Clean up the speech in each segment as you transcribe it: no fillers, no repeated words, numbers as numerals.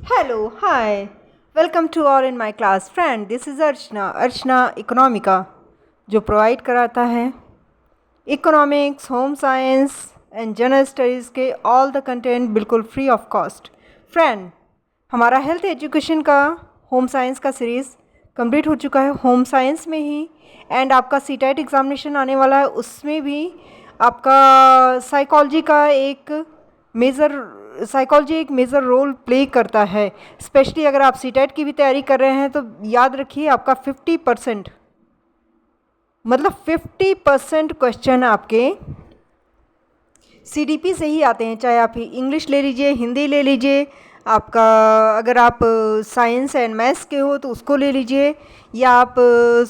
Hello, hi. Welcome to all in my class. Friend, this is Archana Economica, जो provide कराता है economics, home science and general studies के all the content बिल्कुल free of cost. Friend, हमारा health education का home science का series complete हो चुका है होम साइंस में ही, एंड आपका सीटेट एग्ज़ामिनेशन आने वाला है, उसमें भी आपका साइकोलॉजी एक मेजर रोल प्ले करता है। स्पेशली अगर आप सीटेट की भी तैयारी कर रहे हैं तो याद रखिए आपका 50% मतलब 50% क्वेश्चन आपके सीडीपी से ही आते हैं। चाहे आप इंग्लिश ले लीजिए, हिंदी ले लीजिए, आपका अगर आप साइंस एंड मैथ्स के हो तो उसको ले लीजिए, या आप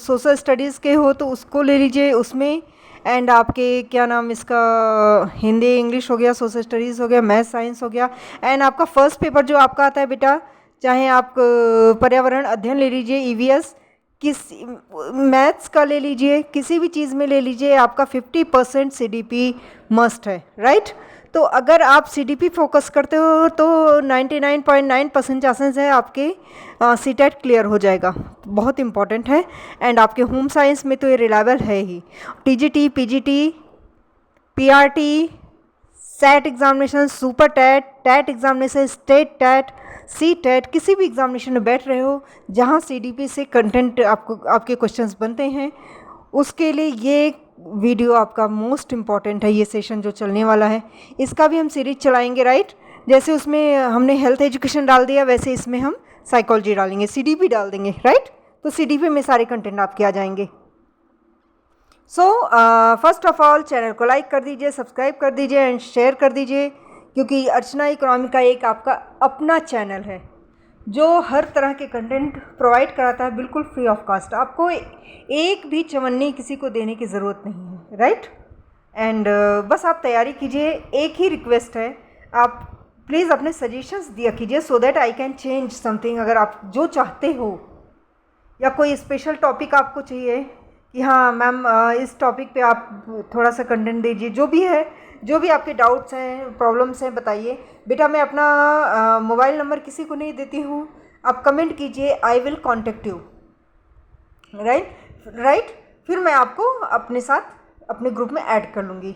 सोशल स्टडीज़ के हो तो उसको ले लीजिए उसमें। एंड आपके क्या नाम इसका, हिंदी इंग्लिश हो गया, सोशल स्टडीज़ हो गया, मैथ साइंस हो गया। एंड आपका फर्स्ट पेपर जो आपका आता है बेटा, चाहे आप पर्यावरण अध्ययन ले लीजिए, ईवीएस, किस मैथ्स का ले लीजिए, किसी भी चीज़ में ले लीजिए, आपका 50% सीडीपी मस्ट है, राइट। तो अगर आप सीडीपी फोकस करते हो तो 99.9% चांसेस है आपके सीटेट क्लियर हो जाएगा। बहुत इंपॉर्टेंट है। एंड आपके होम साइंस में तो ये रिलायबल है ही। TGT, PGT, PRT, SET examination, super TET, TET examination, state TET, C TET, किसी भी एग्जामिनेशन में बैठ रहे हो जहाँ सीडीपी से कंटेंट आपके क्वेश्चंस बनते हैं, उसके लिए ये वीडियो आपका मोस्ट इम्पॉर्टेंट है। ये सेशन जो चलने वाला है इसका भी हम सीरीज चलाएंगे, राइट। जैसे उसमें हमने हेल्थ एजुकेशन डाल दिया, वैसे इसमें हम साइकोलॉजी डालेंगे, सीडीपी डाल देंगे, राइट। तो सीडीपी में सारे कंटेंट आपके आ जाएंगे। So first of all channel को लाइक कर दीजिए, सब्सक्राइब कर दीजिए एंड शेयर कर दीजिए, क्योंकि अर्चना इकोनॉमी का एक आपका अपना चैनल है जो हर तरह के कंटेंट प्रोवाइड कराता है बिल्कुल फ्री ऑफ कॉस्ट। आपको एक भी चवन्नी किसी को देने की ज़रूरत नहीं है, राइट। एंड बस आप तैयारी कीजिए। एक ही रिक्वेस्ट है, आप प्लीज़ अपने सजेशंस दिया कीजिए so that I can change something. अगर आप जो चाहते हो या कोई स्पेशल टॉपिक आपको चाहिए कि हाँ मैम इस टॉपिक पे आप थोड़ा सा कंटेंट दीजिए, जो भी है, जो भी आपके डाउट्स हैं, प्रॉब्लम्स हैं, बताइए। बेटा मैं अपना मोबाइल नंबर किसी को नहीं देती हूँ, आप कमेंट कीजिए, I will contact you, right. फिर मैं आपको अपने साथ अपने ग्रुप में ऐड कर लूँगी,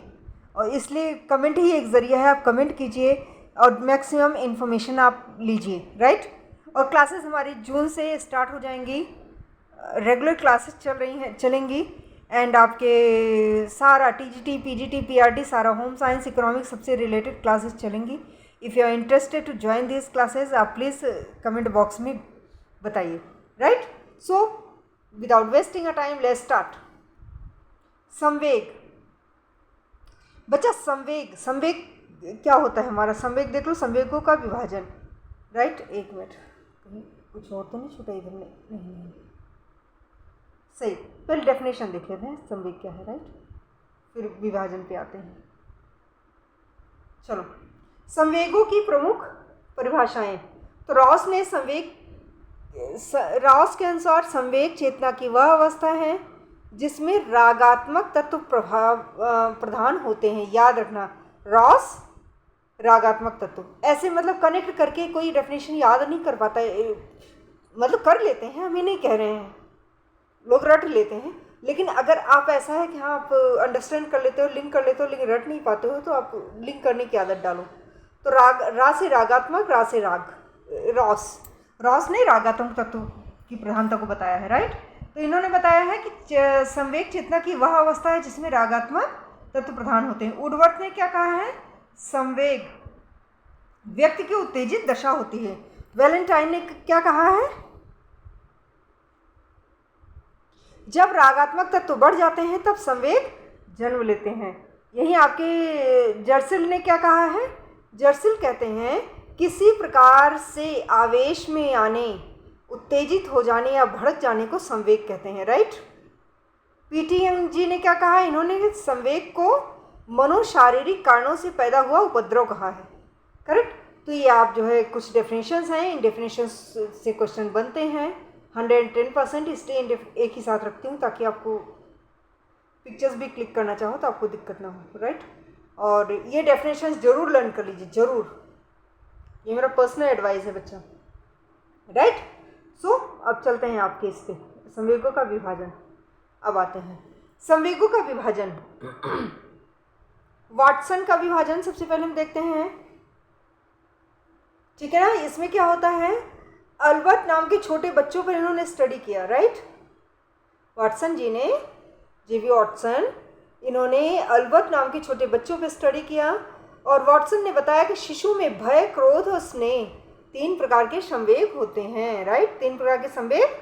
और इसलिए कमेंट ही एक ज़रिया है। आप कमेंट कीजिए और मैक्सिमम इन्फॉर्मेशन आप लीजिए, राइट। और क्लासेस हमारी जून से स्टार्ट हो जाएंगी, रेगुलर क्लासेस चलेंगी। एंड आपके सारा टीजीटी, पीजीटी, पीआरटी, सारा होम साइंस, इकोनॉमिक्स सबसे रिलेटेड क्लासेस चलेंगी। If you are interested to join this classes, आप प्लीज़ कमेंट बॉक्स में बताइए, right. So without wasting a time let's start. संवेग बच्चा, संवेग क्या होता है हमारा? संवेग देख लो, संवेगों का विभाजन, राइट। एक मिनट, कहीं कुछ और तो नहीं छूटा इधर में? नहीं, सही। पहले डेफिनेशन देख लेते हैं संवेग क्या है, राइट, फिर विभाजन पे आते हैं। चलो, संवेगों की प्रमुख परिभाषाएं। तो रॉस के अनुसार संवेग चेतना की वह अवस्था है जिसमें रागात्मक तत्व प्रधान होते हैं। याद रखना, रॉस रागात्मक तत्व, ऐसे मतलब कनेक्ट करके कोई डेफिनेशन याद नहीं कर पाता है, मतलब कर लेते हैं, हम ये नहीं कह रहे हैं, लोग रट लेते हैं। लेकिन अगर आप ऐसा है कि हाँ आप अंडरस्टैंड कर लेते हो, लिंक कर लेते हो, लेकिन रट नहीं पाते हो, तो आप लिंक करने की आदत डालो। तो रा से रागात्मक, रा से राग, रॉस ने रागात्मक तत्व की प्रधानता को बताया है, राइट। तो इन्होंने बताया है कि संवेग चेतना की वह अवस्था है जिसमें रागात्मक तत्व प्रधान होते हैं। वुडवर्थ ने क्या कहा है? संवेग व्यक्ति की उत्तेजित दशा होती है। वैलेंटाइन ने क्या कहा है? जब रागात्मक तत्व बढ़ जाते हैं तब संवेग जन्म लेते हैं। यही आपके जर्सिल ने क्या कहा है? जर्सिल कहते हैं किसी प्रकार से आवेश में आने, उत्तेजित हो जाने या भड़क जाने को संवेग कहते हैं, राइट। पीटीएम जी ने क्या कहा? इन्होंने संवेग को मनोशारीरिक कारणों से पैदा हुआ उपद्रव कहा है, करेक्ट। तो ये आप जो है कुछ डेफिनेशंस हैं, इन डेफिनेशंस से क्वेश्चन बनते हैं। 110% इसलिए एक ही साथ रखती हूँ ताकि आपको पिक्चर्स भी क्लिक करना चाहो तो आपको दिक्कत ना हो, राइट। और ये डेफिनेशंस ज़रूर लर्न कर लीजिए, ज़रूर, ये मेरा पर्सनल एडवाइस है बच्चा। राइट। सो अब चलते हैं आपके इस पे संवेगों का विभाजन। अब आते हैं संवेगों का विभाजन। वाटसन का विभाजन सबसे पहले हम देखते हैं, ठीक है ना। इसमें क्या होता है, अल्बर्ट नाम के छोटे बच्चों पर इन्होंने स्टडी किया, राइट। वाटसन जी ने, जेवी वाटसन, इन्होंने अल्बर्ट नाम के छोटे बच्चों पर स्टडी किया और वाटसन ने बताया कि शिशु में भय, क्रोध और स्नेह 3 प्रकार के संवेग होते हैं, राइट। 3 प्रकार के संवेग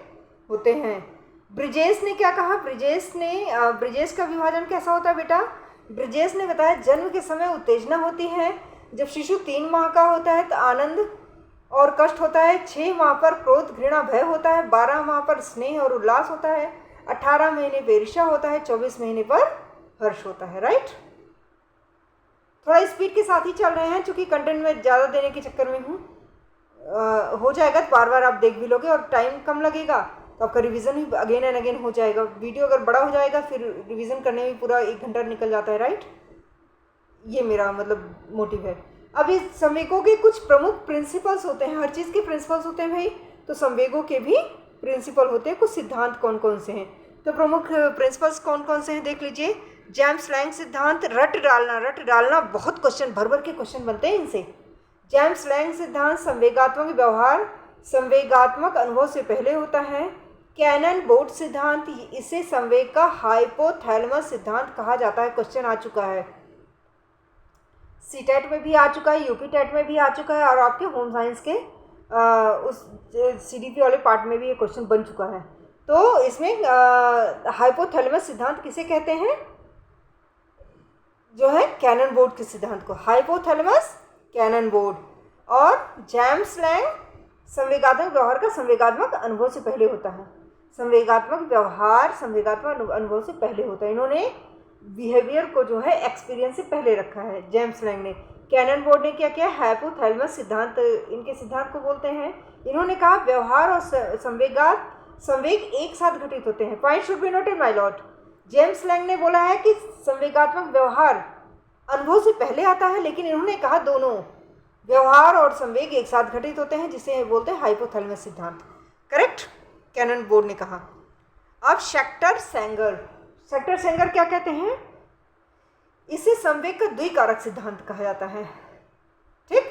होते हैं। ब्रिजेस ने क्या कहा, ब्रिजेस का विभाजन कैसा होता है बेटा। ब्रिजेस ने बताया जन्म के समय उत्तेजना होती है, जब शिशु 3 माह का होता है तो आनंद और कष्ट होता है, 6 माह पर क्रोध, घृणा, भय होता है, 12 माह पर स्नेह और उल्लास होता है, 18 महीने पर ईर्ष्या होता है, 24 महीने पर हर्ष होता है, राइट। थोड़ा स्पीड के साथ ही चल रहे हैं क्योंकि कंटेंट में ज़्यादा देने के चक्कर में हूँ। हो जाएगा तो बार बार आप देख भी लोगे और टाइम कम लगेगा तो आपका रिवीजन भी अगेन एंड अगेन हो जाएगा। वीडियो अगर बड़ा हो जाएगा फिर रिवीजन करने में पूरा 1 घंटा निकल जाता है, राइट। ये मेरा मतलब मोटिव है। अब इस संवेगों के कुछ प्रमुख प्रिंसिपल्स होते हैं, हर चीज़ के प्रिंसिपल्स होते हैं भाई, तो संवेगों के भी प्रिंसिपल होते हैं। कुछ सिद्धांत कौन कौन से हैं, तो प्रमुख प्रिंसिपल्स कौन कौन से हैं देख लीजिए। जेम्स लैंग सिद्धांत, रट डालना बहुत क्वेश्चन, भर भर के क्वेश्चन बनते हैं इनसे। जेम्स लैंग सिद्धांत, संवेगात्मक व्यवहार संवेगात्मक अनुभव से पहले होता है। कैनन बोर्ड सिद्धांत, इसे संवेग का हाइपोथैलेमस सिद्धांत कहा जाता है, क्वेश्चन आ चुका है, सीटेट में भी आ चुका है, यूपी टेट में भी आ चुका है और आपके होम साइंस के उस सीडीपी वाले पार्ट में भी ये क्वेश्चन बन चुका है। तो इसमें हाइपोथैलेमस सिद्धांत किसे कहते हैं, जो है कैनन बोर्ड के सिद्धांत को, हाइपोथैलेमस कैनन बोर्ड। और जेम्स लैंग, संवेगात्मक व्यवहार का संवेगात्मक अनुभव से पहले होता है, संवेगात्मक व्यवहार संवेगात्मक अनुभव से पहले होता है। इन्होंने बिहेवियर को जो है एक्सपीरियंस से पहले रखा है जेम्स लैंग ने। कैनन बोर्ड ने क्या किया, हाइपोथैलेमस सिद्धांत, इनके सिद्धांत को बोलते हैं। इन्होंने कहा व्यवहार और संवेग एक साथ घटित होते हैं। Point should be noted my Lord. James Lang ने बोला है कि संवेगात्मक व्यवहार अनुभव से पहले आता है, लेकिन इन्होंने कहा दोनों व्यवहार और संवेग एक साथ घटित होते हैं, जिसे बोलते हैं हाइपोथैलेमस सिद्धांत, करेक्ट, कैनन बोर्ड ने कहा। अब शेक्टर सेंगर क्या कहते हैं, इसे संवेग का द्विकारक सिद्धांत कहा जाता है, ठीक।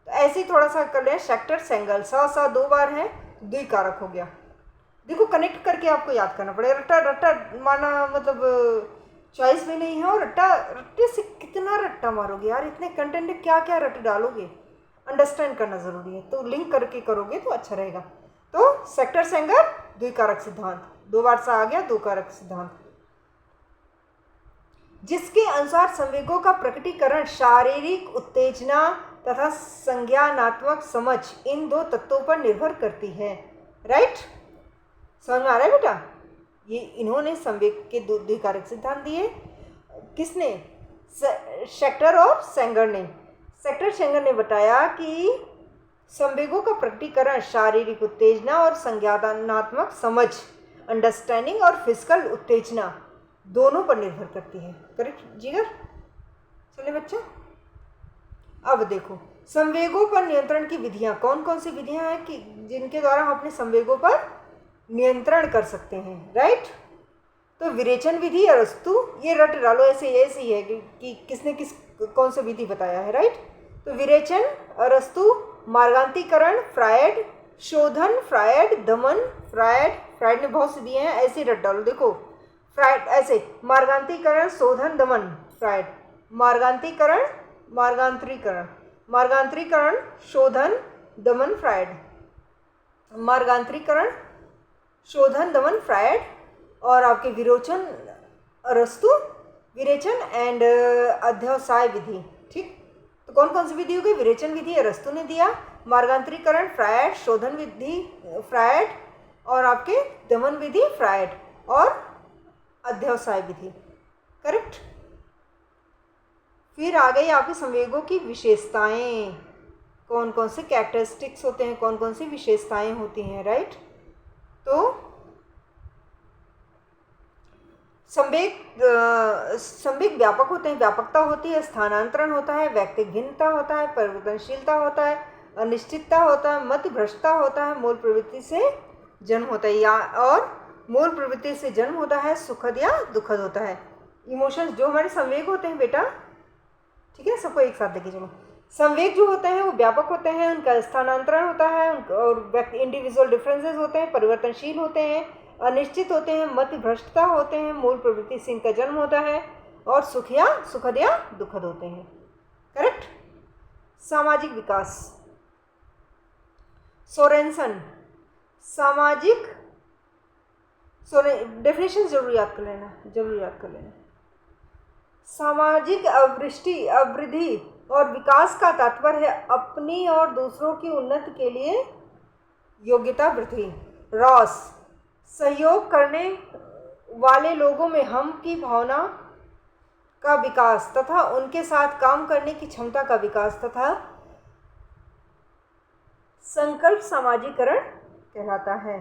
तो ऐसे ही थोड़ा सा कर लें, शेक्टर सेंगर, सा 2 बार है, द्विकारक हो गया। देखो कनेक्ट करके आपको याद करना पड़ेगा। रट्टा मारना मतलब चॉइस में नहीं है, और रट्टे से कितना रट्टा मारोगे यार, इतने कंटेंट में क्या क्या रट्टे डालोगे, अंडरस्टैंड करना ज़रूरी है, तो लिंक करके करोगे तो अच्छा रहेगा। तो सेक्टर सेंगर द्विकारक सिद्धांत, 2 बार सा आ गया, 2 कारक सिद्धांत, जिसके अनुसार संवेगों का प्रकटीकरण शारीरिक उत्तेजना तथा संज्ञानात्मक समझ, इन 2 तत्वों पर निर्भर करती है, राइट। समझ में आ रहा है बेटा। ये इन्होंने संवेग के द्विकारक सिद्धांत दिए, किसने, शेक्टर और सेंगर ने। शेक्टर सेंगर ने बताया कि संवेगों का प्रकटीकरण शारीरिक उत्तेजना और संज्ञानात्मक समझ, अंडरस्टैंडिंग और फिजिकल उत्तेजना दोनों पर निर्भर करती है, करेक्ट जिगर। चलिए बच्चों, अब देखो संवेगों पर नियंत्रण की विधियां, कौन कौन सी विधियां हैं कि जिनके द्वारा हम अपने संवेगों पर नियंत्रण कर सकते हैं, राइट। तो विरेचन विधि, अरस्तु, ये रट डालो, ऐसे ही है कि किसने कौन सा विधि बताया है, राइट। तो विरेचन, अरस्तु, मार्गांतीकरण, फ्रायड, शोधन, फ्रायड, दमन, फ्रायड ने बहुत से दिए हैं, ऐसे रट डालो। देखो फ्रायड ऐसे, मार्गांतीकरण, शोधन, दमन, फ्रायड, मार्गांतरीकरण, शोधन, दमन, फ्रायड, मार्गांतरीकरण, शोधन, दमन, फ्रायड, और आपके विरोचन, अरस्तु, विरेचन एंड अध्यवसाय विधि, ठीक। तो कौन कौन सी विधि हो गई, विरेचन विधि अरस्तु ने दिया, मार्गांतरीकरण फ्रायड, शोधन विधि फ्रायड, और आपके दमन विधि फ्रायड, और अध्यवसाय विधि, करेक्ट। फिर आ गई आपके संवेगों की विशेषताएं, कौन कौन से कैरेक्टरिस्टिक्स होते हैं, कौन कौन सी विशेषताएं होती हैं, राइट। तो संवेग व्यापक होते हैं, व्यापकता होती है, स्थानांतरण होता है, व्यक्तिक भिन्नता होता है, परिवर्तनशीलता होता है, अनिश्चितता होता है, मति भ्रष्टता होता है, मूल प्रवृत्ति से जन्म होता है, या और मूल प्रवृत्ति से जन्म होता है, सुखद या दुखद होता है। इमोशंस जो हमारे संवेग होते हैं बेटा, ठीक है, सबको एक साथ देखिए चलो। संवेग जो होते हैं वो व्यापक होते हैं, उनका स्थानांतरण होता है, और इंडिविजुअल डिफरेंसेस होते हैं, परिवर्तनशील होते हैं, अनिश्चित होते हैं, मति भ्रष्टता होते हैं, मूल प्रवृत्ति से इनका जन्म होता है, और सुखद या दुखद होते हैं। करेक्ट। सामाजिक विकास, सोरेनसन सामाजिक, डेफिनेशन जरूर याद कर लेना। सामाजिक अवृद्धि और विकास का तात्पर्य है अपनी और दूसरों की उन्नति के लिए योग्यता वृद्धि। रॉस, सहयोग करने वाले लोगों में हम की भावना का विकास तथा उनके साथ काम करने की क्षमता का विकास तथा संकल्प सामाजिकरण कहलाता है।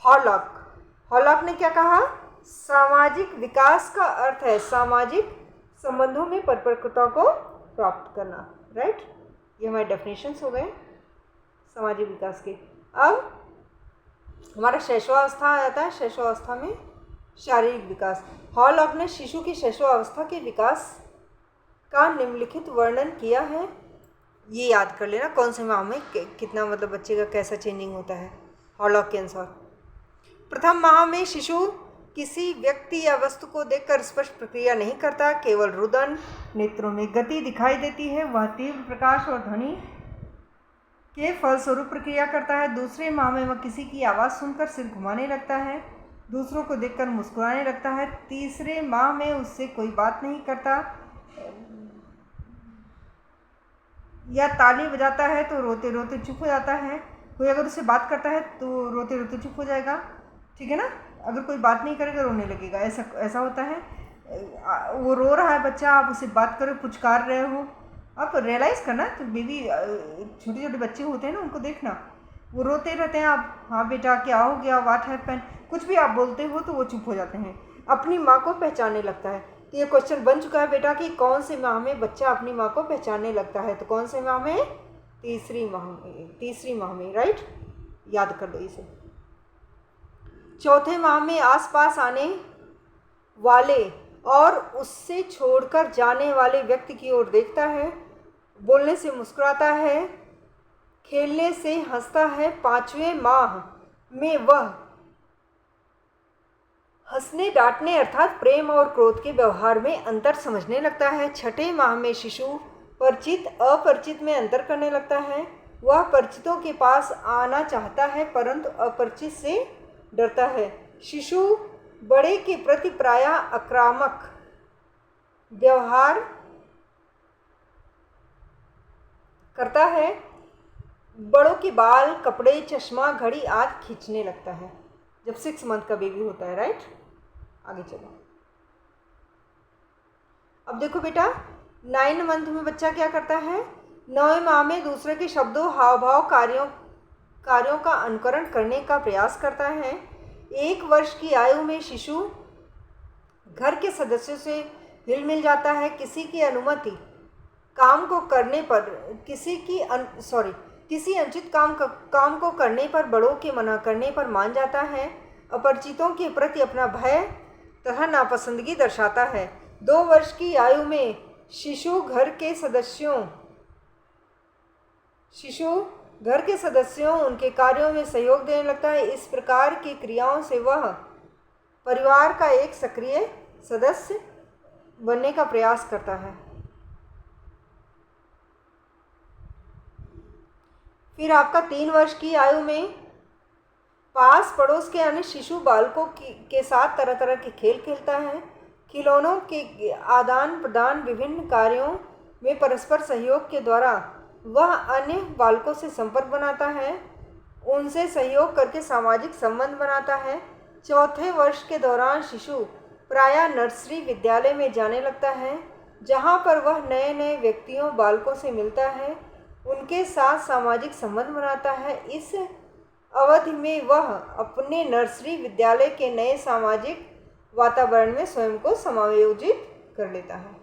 हॉलॉक ने क्या कहा? सामाजिक विकास का अर्थ है सामाजिक संबंधों में परिपक्वता को प्राप्त करना। राइट, ये हमारे डेफिनेशंस हो गए सामाजिक विकास के। अब हमारा शैशवावस्था आ जाता है। शैशवावस्था में शारीरिक विकास। हॉलॉक ने शिशु की शैशवावस्था के विकास का निम्नलिखित वर्णन किया है। ये याद कर लेना कौन से माह में कितना, मतलब बच्चे का कैसा चेंजिंग होता है हॉलॉक के अनुसार। प्रथम माह में शिशु किसी व्यक्ति या वस्तु को देखकर स्पष्ट प्रक्रिया नहीं करता, केवल रुदन, नेत्रों में गति दिखाई देती है। वह तीव्र प्रकाश और ध्वनि के फलस्वरूप प्रक्रिया करता है। दूसरे माह में वह किसी की आवाज़ सुनकर सिर घुमाने लगता है, दूसरों को देखकर मुस्कुराने लगता है। तीसरे माह में उससे कोई बात नहीं करता या ताली बजाता है तो रोते रोते चुप हो जाता है। कोई अगर उससे बात करता है तो रोते रोते चुप हो जाएगा, ठीक है ना। अगर कोई बात नहीं करेगा रोने लगेगा, ऐसा होता है। वो रो रहा है बच्चा, आप उससे बात करो, पुचकार रहे हो, आप रियलाइज़ करना। तो बेबी, छोटे छोटे बच्चे होते हैं ना, उनको देखना, वो रोते रहते हैं। आप हाँ बेटा क्या हो गया, व्हाट हैपेंड, कुछ भी आप बोलते हो तो वो चुप हो जाते हैं, अपनी माँ को पहचानने लगता है। तो ये क्वेश्चन बन चुका है बेटा कि कौन से माह में बच्चा अपनी माँ को पहचानने लगता है। तो कौन से माह में? तीसरी माह में। राइट, याद कर दो इसे। चौथे माह में आसपास आने वाले और उससे छोड़कर जाने वाले व्यक्ति की ओर देखता है, बोलने से मुस्कुराता है, खेलने से हंसता है। पांचवें माह में वह हंसने डांटने अर्थात प्रेम और क्रोध के व्यवहार में अंतर समझने लगता है। छठे माह में शिशु परिचित अपरिचित में अंतर करने लगता है। वह परिचितों के पास आना चाहता है परंतु अपरिचित से डरता है। शिशु बड़े के प्रति प्रायः आक्रामक व्यवहार करता है। बड़ों के बाल, कपड़े, चश्मा, घड़ी आदि खींचने लगता है जब 6 मंथ का बेबी होता है। राइट, आगे चलो। अब देखो बेटा, 9 मंथ में बच्चा क्या करता है? 9वें माह में दूसरे के शब्दों, हाव भाव, कार्यों का अनुकरण करने का प्रयास करता है। 1 वर्ष की आयु में शिशु घर के सदस्यों से हिल मिल जाता है। किसी की अनुमति काम को करने पर किसी अनुचित काम को करने पर बड़ों के मना करने पर मान जाता है। अपरिचितों के प्रति अपना भय तथा नापसंदगी दर्शाता है। 2 वर्ष की आयु में शिशु घर के सदस्यों उनके कार्यों में सहयोग देने लगता है। इस प्रकार की क्रियाओं से वह परिवार का एक सक्रिय सदस्य बनने का प्रयास करता है। फिर आपका 3 वर्ष की आयु में पास पड़ोस के अन्य शिशु बालकों के साथ तरह तरह के खेल खेलता है। खिलौनों के आदान प्रदान, विभिन्न कार्यों में परस्पर सहयोग के द्वारा वह अन्य बालकों से संपर्क बनाता है, उनसे सहयोग करके सामाजिक संबंध बनाता है। चौथे वर्ष के दौरान शिशु प्रायः नर्सरी विद्यालय में जाने लगता है, जहाँ पर वह नए नए व्यक्तियों, बालकों से मिलता है, उनके साथ सामाजिक संबंध बनाता है। इस अवधि में वह अपने नर्सरी विद्यालय के नए सामाजिक वातावरण में स्वयं को समायोजित कर लेता है।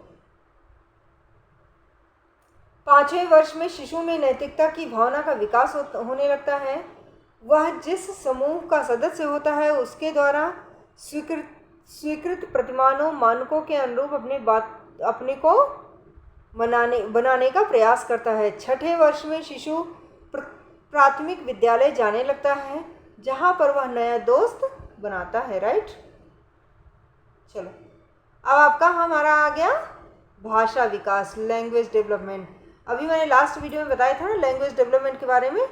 5वें वर्ष में शिशु में नैतिकता की भावना का विकास होने लगता है। वह जिस समूह का सदस्य होता है उसके द्वारा स्वीकृत प्रतिमानों मानकों के अनुरूप अपने को बनाने का प्रयास करता है। 6ठे वर्ष में शिशु प्राथमिक विद्यालय जाने लगता है, जहाँ पर वह नया दोस्त बनाता है। राइट, चलो अब आपका हमारा आ गया भाषा विकास, लैंग्वेज डेवलपमेंट। अभी मैंने लास्ट वीडियो में बताया था ना लैंग्वेज डेवलपमेंट के बारे में।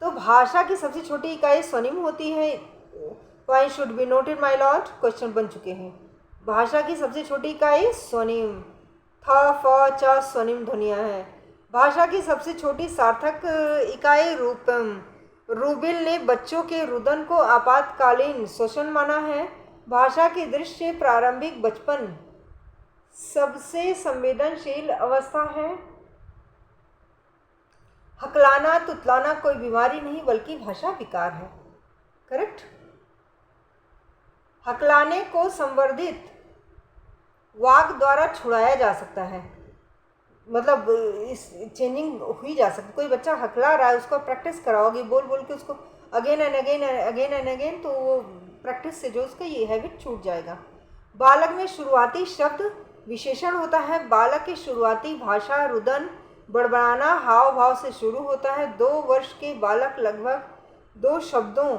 तो भाषा की सबसे छोटी इकाई स्वनिम होती है। Point should be noted my Lord, question बन चुके हैं। भाषा की सबसे छोटी इकाई स्वनिम, थ फ च स्वनिम ध्वनियाँ हैं। भाषा की सबसे छोटी सार्थक इकाई रूपम। रूबिल ने बच्चों के रुदन को आपातकालीन शोषण माना है। भाषा की दृष्टि प्रारंभिक बचपन सबसे संवेदनशील अवस्था है। हकलाना तुतलाना कोई बीमारी नहीं बल्कि भाषा विकार है। करेक्ट। हकलाने को संवर्धित वाक द्वारा छुड़ाया जा सकता है, मतलब इस चेंजिंग हुई जा सकती। कोई बच्चा हकला रहा है, उसको प्रैक्टिस कराओगे बोल बोल के उसको अगेन एंड अगेन, तो वो प्रैक्टिस से जो उसका ये हैबिट छूट जाएगा। बालक में शुरुआती शब्द विशेषण होता है। बालक की शुरुआती भाषा रुदन बड़बड़ाना हाव भाव से शुरू होता है। 2 वर्ष के बालक लगभग 2 शब्दों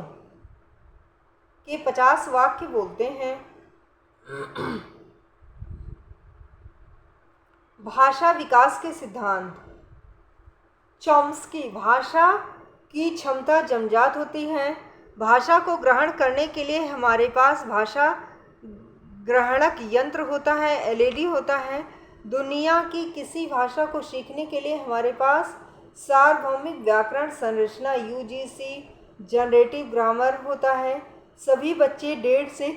के 50 वाक्य बोलते हैं। भाषा विकास के सिद्धांत। चॉम्स्की, भाषा की क्षमता जन्मजात होती है। भाषा को ग्रहण करने के लिए हमारे पास भाषा ग्रहणक यंत्र होता है, एलईडी होता है। दुनिया की किसी भाषा को सीखने के लिए हमारे पास सार्वभौमिक व्याकरण संरचना यूजीसी जनरेटिव ग्रामर होता है। सभी बच्चे 1.5 से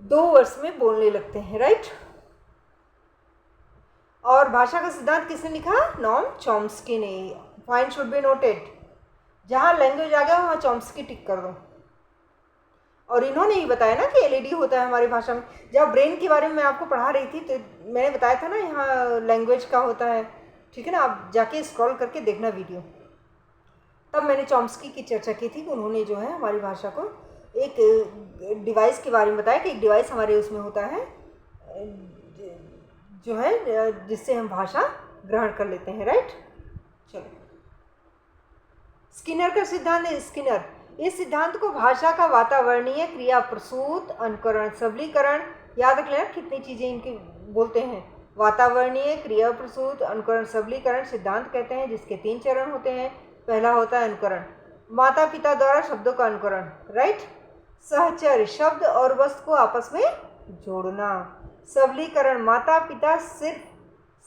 2 वर्ष में बोलने लगते हैं। राइट। और भाषा का सिद्धांत किसने लिखा? नॉम चॉम्स्की ने। Point should be noted. जहाँ लैंग्वेज आ गया वहाँ चॉम्स्की टिक कर दो। और इन्होंने ही बताया ना कि एलईडी होता है हमारी भाषा में। जब ब्रेन के बारे में मैं आपको पढ़ा रही थी तो मैंने बताया था ना यहाँ लैंग्वेज का होता है, ठीक है ना। आप जाके स्क्रॉल करके देखना वीडियो। तब मैंने चॉम्स्की की चर्चा की थी कि उन्होंने जो है हमारी भाषा को एक डिवाइस के बारे में बताया कि एक डिवाइस हमारे उसमें होता है जो है जिससे हम भाषा ग्रहण कर लेते हैं। राइट। चलो, स्किनर का सिद्धांत है। स्किनर इस सिद्धांत को भाषा का वातावरणीय क्रिया प्रसूत अनुकरण सबलीकरण, याद रख लेना कितनी चीज़ें इनकी बोलते हैं। वातावरणीय क्रिया प्रसूत अनुकरण सबलीकरण सिद्धांत कहते हैं, जिसके 3 चरण होते हैं। पहला होता है अनुकरण, माता पिता द्वारा शब्दों का अनुकरण। राइट। सहचर्य, शब्द और वस्तु को आपस में जोड़ना। सबलीकरण, माता पिता सिर्फ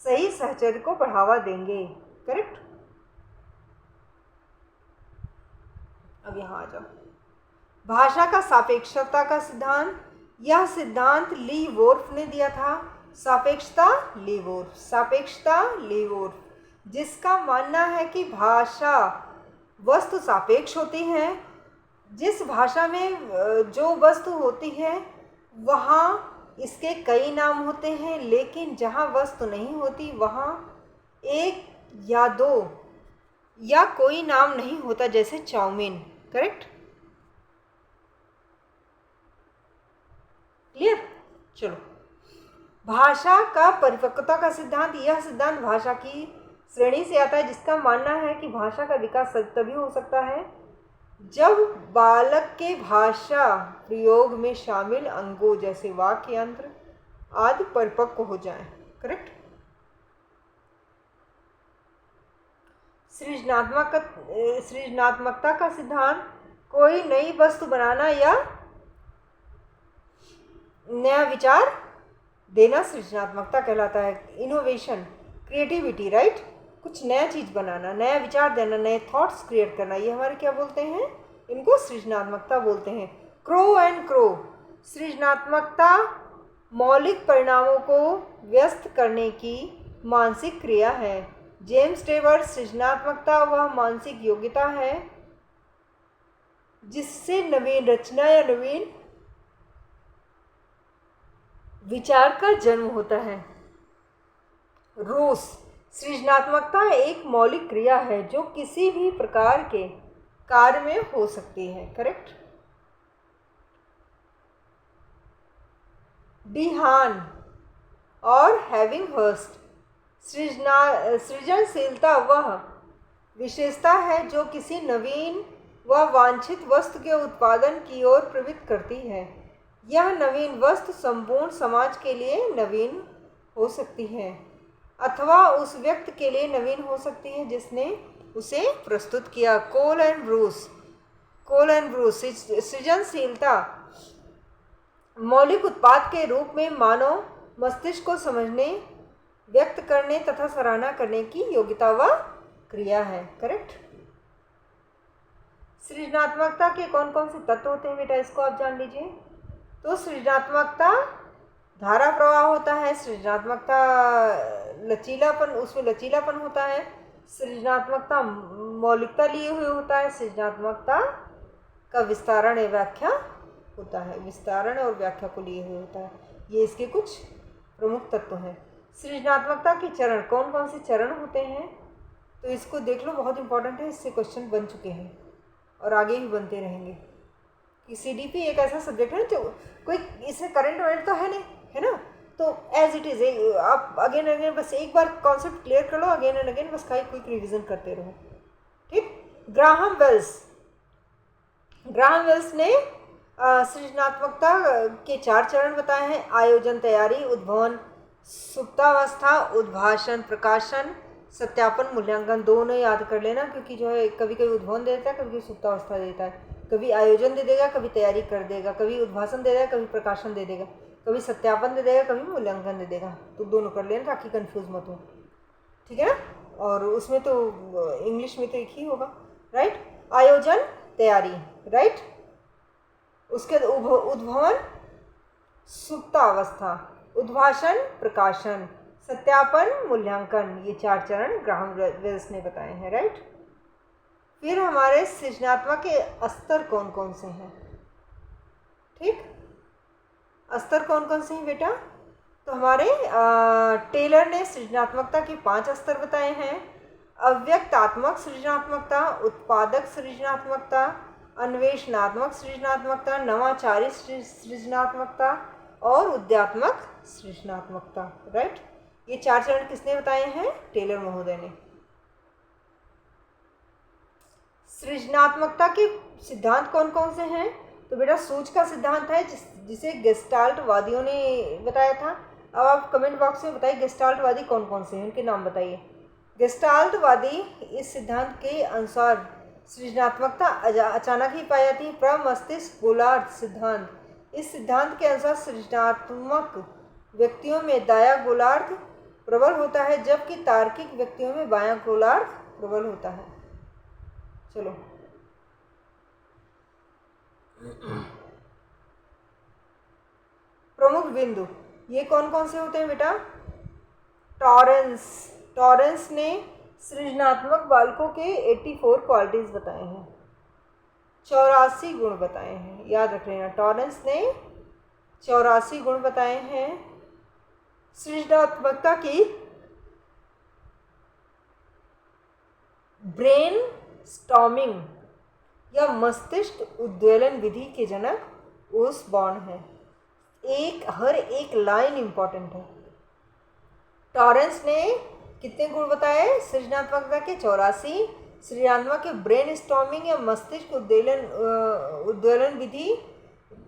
सही सहचर्य को बढ़ावा देंगे। करेक्ट। अब यहाँ आ जाओ, भाषा का सापेक्षता का सिद्धांत। यह सिद्धांत ली वोर्फ ने दिया था। सापेक्षता ली वोर्फ, जिसका मानना है कि भाषा वस्तु सापेक्ष होती है। जिस भाषा में जो वस्तु होती है वहाँ इसके कई नाम होते हैं, लेकिन जहाँ वस्तु नहीं होती वहाँ 1 या 2 या कोई नाम नहीं होता, जैसे चाउमीन। करेक्ट। क्लियर। चलो, भाषा का परिपक्वता का सिद्धांत। यह सिद्धांत भाषा की श्रेणी से आता है, जिसका मानना है कि भाषा का विकास तभी हो सकता है जब बालक के भाषा प्रयोग में शामिल अंगों जैसे वाक्य यंत्र आदि परिपक्व हो जाएं। करेक्ट। सृजनात्मकता का सिद्धांत। कोई नई वस्तु बनाना या नया विचार देना सृजनात्मकता कहलाता है। Innovation, creativity. राइट। कुछ नया चीज़ बनाना, नया विचार देना, नए थॉट्स क्रिएट करना, ये हमारे क्या बोलते हैं? इनको सृजनात्मकता बोलते हैं। क्रो एंड क्रो, सृजनात्मकता मौलिक परिणामों को व्यस्त करने की मानसिक क्रिया है। जेम्स टेबर, सृजनात्मकता वह मानसिक योग्यता है जिससे नवीन रचना या नवीन विचार का जन्म होता है। रूस, सृजनात्मकता एक मौलिक क्रिया है जो किसी भी प्रकार के कार्य में हो सकती है। करेक्ट। डी हान और हेविंगहर्स्ट, सृजनशीलता वह विशेषता है जो किसी नवीन व वांछित वस्तु के उत्पादन की ओर प्रवृत्त करती है। यह नवीन वस्तु संपूर्ण समाज के लिए नवीन हो सकती है अथवा उस व्यक्ति के लिए नवीन हो सकती है जिसने उसे प्रस्तुत किया। कोल एंड ब्रूस, सृजनशीलता मौलिक उत्पाद के रूप में मानव मस्तिष्क को समझने, व्यक्त करने तथा सराहना करने की योग्यता व क्रिया है। करेक्ट। सृजनात्मकता के कौन कौन से तत्व होते हैं बेटा, इसको आप जान लीजिए। तो सृजनात्मकता धारा प्रवाह होता है, सृजनात्मकता लचीलापन, उसमें लचीलापन होता है, सृजनात्मकता मौलिकता लिए हुए होता है, सृजनात्मकता का विस्तारण या व्याख्या होता है, विस्तारण और व्याख्या को लिए हुए होता है। ये इसके कुछ प्रमुख तत्व हैं। सृजनात्मकता के चरण, कौन कौन से चरण होते हैं, तो इसको देख लो, बहुत इंपॉर्टेंट है, इससे क्वेश्चन बन चुके हैं और आगे भी बनते रहेंगे। कि सीडीपी एक ऐसा सब्जेक्ट है जो कोई इससे करंट वरेंट तो है नहीं, है ना, तो एज इट इज़ आप अगेन अगेन बस एक बार कॉन्सेप्ट क्लियर कर लो, अगेन एंड अगेन बस क्विक रिवीजन करते रहो। ठीक। ग्राहम वेल्स ने सृजनात्मकता के 4 चरण बताए हैं। आयोजन, तैयारी, उद्भवन, सुप्तावस्था, उद्भाषण, प्रकाशन, सत्यापन, मूल्यांकन। दोनों याद कर लेना, क्योंकि जो है कभी कभी उद्भवन देता है, कभी सुप्तावस्था देता है, कभी आयोजन दे देगा, कभी तैयारी कर देगा, कभी उद्भाषण दे देगा, कभी प्रकाशन दे देगा, कभी सत्यापन दे देगा, कभी मूल्यांकन दे देगा। तो दोनों कर लेना ताकि कंफ्यूज मत हो। ठीक है ना। और उसमें तो इंग्लिश में तो एक ही होगा, राइट। आयोजन, तैयारी, राइट। उसके उद्भवन, सुप्तावस्था, उद्भाषण, प्रकाशन, सत्यापन, मूल्यांकन, ये 4 चरण ग्राहम वेल्स ने बताए हैं, राइट। फिर हमारे सृजनात्मक के स्तर कौन कौन से हैं। ठीक, स्तर कौन कौन से हैं बेटा, तो हमारे टेलर ने सृजनात्मकता के 5 स्तर बताए हैं। अव्यक्तात्मक सृजनात्मकता, उत्पादक सृजनात्मकता, अन्वेषणात्मक सृजनात्मकता, नवाचारी सृजनात्मकता और उद्यात्मक सृजनात्मकता, राइट। ये 4 चरण किसने बताए हैं, टेलर महोदय ने। सृजनात्मकता के सिद्धांत कौन कौन से हैं, तो बेटा सूच का सिद्धांत है जिसे गेस्टाल्टवादियों ने बताया था। अब आप कमेंट बॉक्स में बताइए गेस्टाल्टवादी कौन कौन से हैं, उनके नाम बताइए। गेस्टाल्टवादी इस सिद्धांत के अनुसार सृजनात्मकता अचानक ही पाई जाती है। प्रमस्तिष्क गोलार्ध सिद्धांत, इस सिद्धांत के अनुसार सृजनात्मक व्यक्तियों में दायां गोलार्ध प्रबल होता है जबकि तार्किक व्यक्तियों में बायां गोलार्ध प्रबल होता है। चलो, प्रमुख बिंदु ये कौन कौन से होते हैं बेटा। टॉरेंस ने सृजनात्मक बालकों के 84 क्वालिटीज बताए हैं, 84 गुण बताए हैं, याद रख लेना। टॉरेंस ने 84 गुण बताए हैं। सृजनात्मकता की ब्रेन स्टॉर्मिंग या मस्तिष्क उद्वेलन विधि के जनक ओसबॉर्न है। हर एक लाइन इंपॉर्टेंट है। टॉरेंस ने कितने गुण बताए सृजनात्मकता के, 84। सृजनात्मक के ब्रेन स्टॉर्मिंग या मस्तिष्क उद्वेलन विधि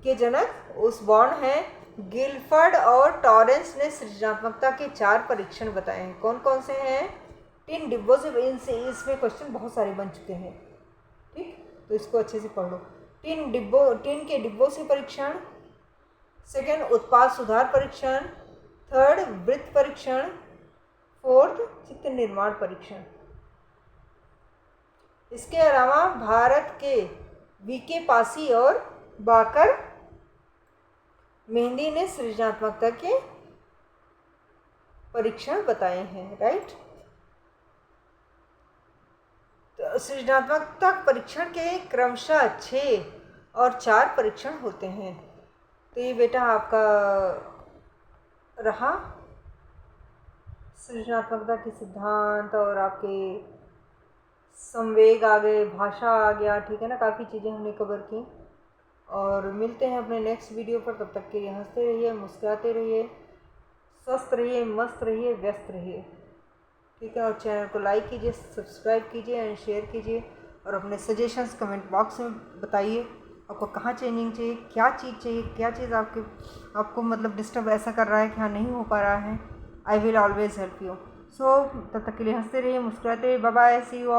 के जनक ओसबॉर्न है। गिलफर्ड और टॉरेंस ने सृजनात्मकता के 4 परीक्षण बताए हैं। कौन कौन से हैं, 3 डिब्बों से, इसमें क्वेश्चन बहुत सारे बन चुके हैं। ठीक, तो इसको अच्छे से पढ़ लो। 3 के डिब्बों से परीक्षण, सेकंड उत्पाद सुधार परीक्षण, थर्ड वृत्त परीक्षण, फोर्थ चित्त निर्माण परीक्षण। इसके अलावा भारत के वीके पासी और बाकर मेहंदी ने सृजनात्मकता के परीक्षण बताए हैं, राइट। तो सृजनात्मकता परीक्षण के क्रमशः 6 और 4 परीक्षण होते हैं। तो ये बेटा आपका रहा सृजनात्मकता के सिद्धांत और आपके संवेग आ गए, भाषा आ गया, ठीक है ना, काफ़ी चीज़ें हमने कवर की। और मिलते हैं अपने नेक्स्ट वीडियो पर, तब तक के लिए हंसते रहिए, मुस्कुराते रहिए, स्वस्थ रहिए, मस्त रहिए, व्यस्त रहिए, ठीक है। और चैनल को लाइक कीजिए, सब्सक्राइब कीजिए एंड शेयर कीजिए, और अपने सजेशंस कमेंट बॉक्स में बताइए आपको कहाँ चेंजिंग चाहिए, क्या चीज़ चाहिए, क्या चीज़ आपको मतलब डिस्टर्ब ऐसा कर रहा है कि हाँ नहीं हो पा रहा है। I will always help you. So तब तक के लिए हंसते रहिए, मुस्कुराते रहिए। Bye bye, see you all.